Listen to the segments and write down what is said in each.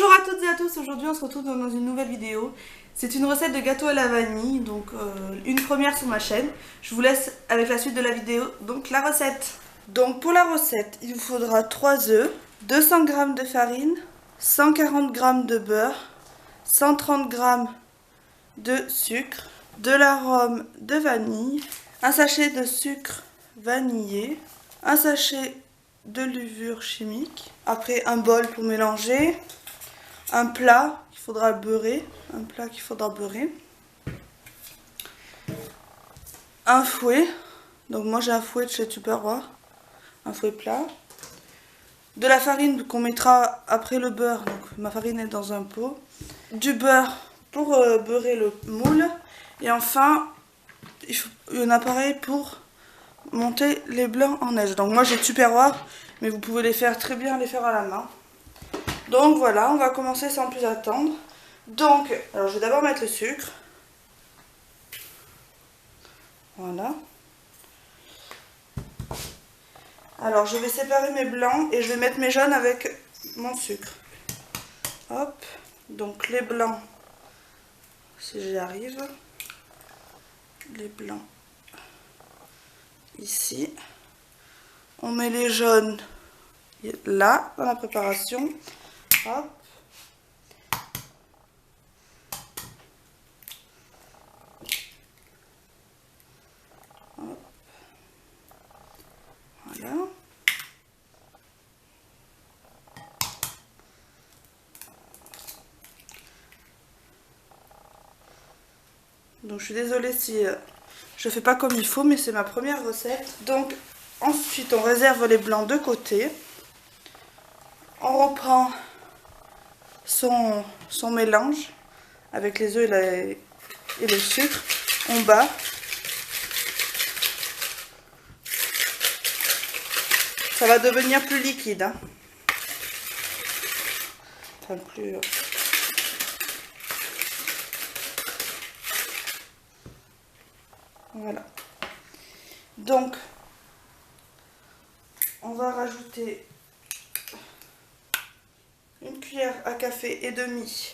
Bonjour à toutes et à tous, aujourd'hui on se retrouve dans une nouvelle vidéo. C'est une recette de gâteau à la vanille, donc une première sur ma chaîne. Je vous laisse avec la suite de la vidéo, donc la recette. Donc pour la recette, il vous faudra 3 œufs, 200 g de farine, 140 g de beurre, 130 g de sucre, de l'arôme de vanille, un sachet de sucre vanillé, un sachet de levure chimique, après un bol pour mélanger, un plat qu'il faudra beurrer, un fouet, donc moi j'ai un fouet de chez Tupperware, un fouet plat, de la farine qu'on mettra après le beurre, donc ma farine est dans un pot, du beurre pour beurrer le moule, et enfin il faut un appareil pour monter les blancs en neige. Donc moi j'ai Tupperware, mais vous pouvez très bien les faire à la main. Donc voilà, on va commencer sans plus attendre. Donc, alors je vais d'abord mettre le sucre. Voilà. Alors je vais séparer mes blancs et je vais mettre mes jaunes avec mon sucre. Hop, donc les blancs, si j'y arrive, les blancs ici. On met les jaunes là, dans la préparation. Hop. Hop. Voilà. Donc je suis désolée si je fais pas comme il faut, mais c'est ma première recette. Donc ensuite on réserve les blancs de côté. On reprend son mélange avec les œufs et le sucre. On bat. Ça va devenir plus liquide. Hein. Enfin, plus... Voilà. Donc, on va rajouter une cuillère à café et demi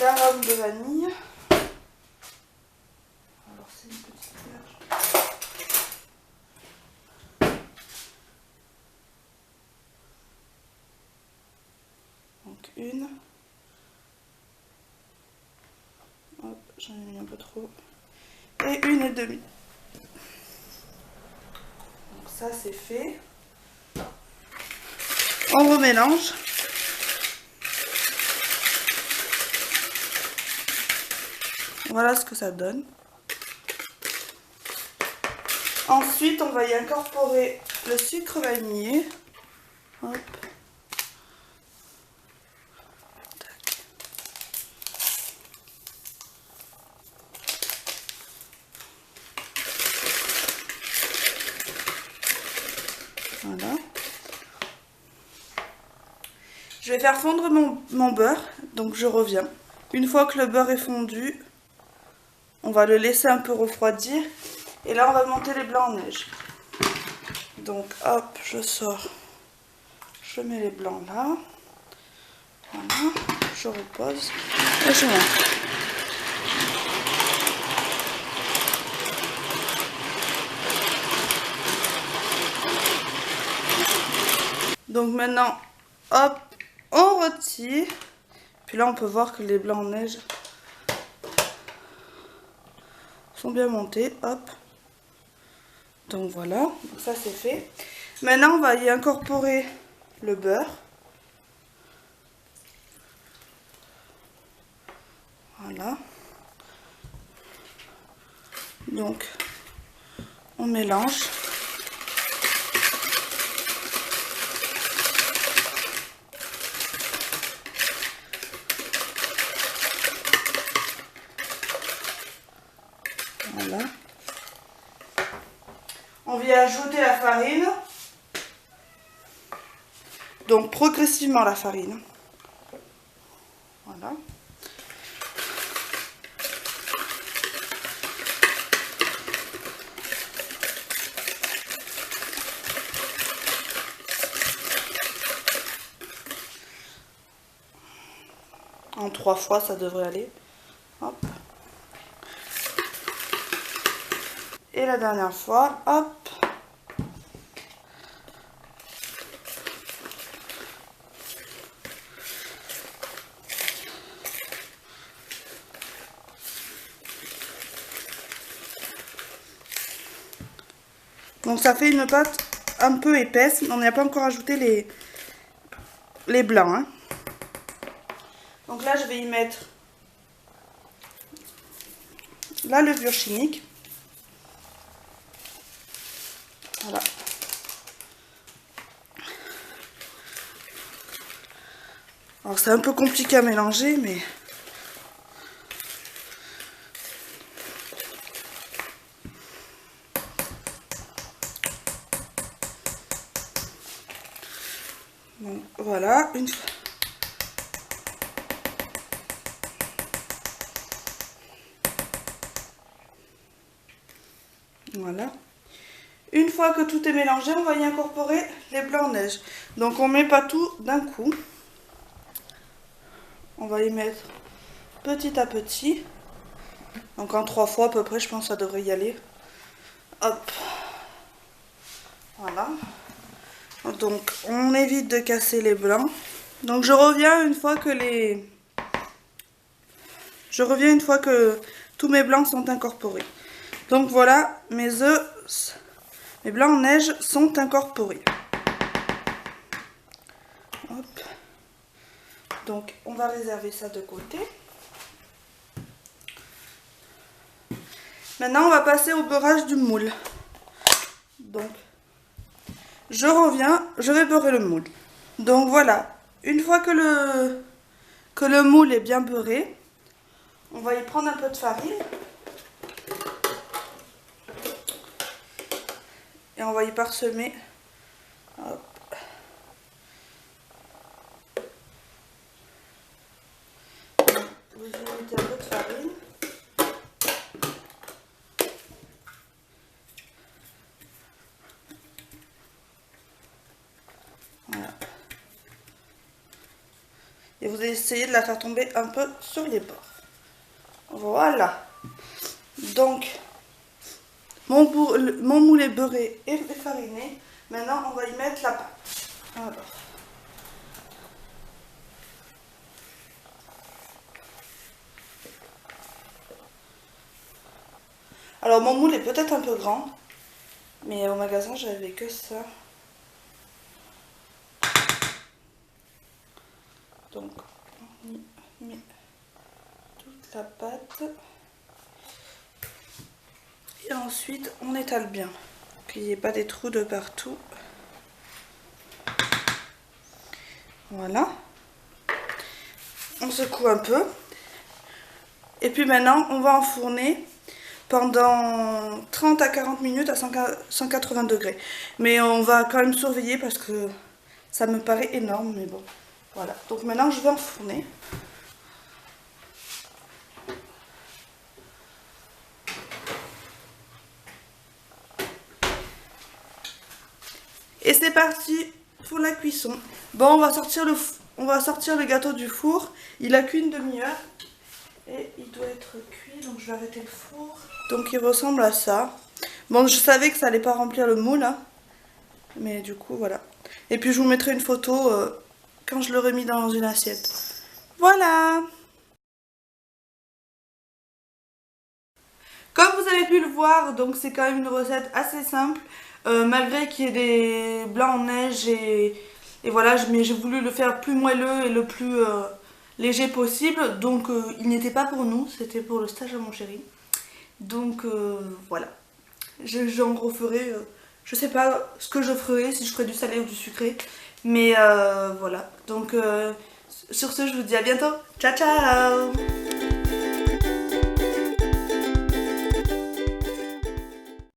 d'arôme de vanille. Alors c'est une petite cuillère. Donc une. Hop, j'en ai mis un peu trop. Et une et demi. Donc ça c'est fait. On remélange. Voilà ce que ça donne. Ensuite, on va y incorporer le sucre vanillé. Hop. Tac. Voilà. Je vais faire fondre mon beurre, donc je reviens. Une fois que le beurre est fondu, on va le laisser un peu refroidir. Et là, on va monter les blancs en neige. Donc, hop, je sors. Je mets les blancs là. Voilà, je repose. Et je monte. Donc maintenant, hop, on retire. Puis là, on peut voir que les blancs en neige sont bien montés. Hop. Donc voilà, donc ça c'est fait. Maintenant, on va y incorporer le beurre. Voilà. Donc, on mélange. Voilà. On vient ajouter la farine. Donc progressivement la farine. Voilà. En 3 fois, ça devrait aller. Hop. Et la dernière fois, hop. Donc ça fait une pâte un peu épaisse, mais on n'a pas encore ajouté les blancs. Hein. Donc là, je vais y mettre la levure chimique. Voilà. Alors c'est un peu compliqué à mélanger, mais... Bon, voilà, une fois. Voilà. Une fois que tout est mélangé, on va y incorporer les blancs de neige. Donc on met pas tout d'un coup. On va y mettre petit à petit. Donc en 3 fois à peu près, je pense que ça devrait y aller. Hop. Voilà. Donc on évite de casser les blancs. Donc je reviens une fois que tous mes blancs sont incorporés. Donc voilà, mes blancs en neige sont incorporés. Hop. Donc on va réserver ça de côté. Maintenant on va passer au beurrage du moule. Donc je reviens, je vais beurrer le moule. Donc voilà, une fois que le moule est bien beurré, on va y prendre un peu de farine. Et on va y parsemer. Hop. Vous y mettez un peu de farine. Voilà. Et vous essayez de la faire tomber un peu sur les bords. Voilà. Donc, mon moule est beurré et fariné. Maintenant, on va y mettre la pâte. Alors, mon moule est peut-être un peu grand. Mais au magasin, j'avais que ça. Donc, on y met toute la pâte. Et ensuite, on étale bien. Qu'il n'y ait pas des trous de partout. Voilà. On secoue un peu. Et puis maintenant, on va enfourner pendant 30 à 40 minutes à 180 degrés. Mais on va quand même surveiller parce que ça me paraît énorme, mais bon. Voilà. Donc maintenant, je vais enfourner. Et c'est parti pour la cuisson. Bon, on va sortir le gâteau du four. Il a qu'une demi-heure. Et il doit être cuit, donc je vais arrêter le four. Donc il ressemble à ça. Bon, je savais que ça allait pas remplir le moule, hein. Mais du coup, voilà. Et puis je vous mettrai une photo quand je l'aurai mis dans une assiette. Voilà! Comme vous avez pu le voir, donc c'est quand même une recette assez simple. Malgré qu'il y ait des blancs en neige et voilà, mais j'ai voulu le faire plus moelleux et le plus léger possible. Donc il n'était pas pour nous, c'était pour le stage de mon chéri. Donc voilà, j'en referai, je sais pas ce que je ferai, si je ferai du salé ou du sucré. Mais voilà, donc sur ce je vous dis à bientôt, ciao ciao.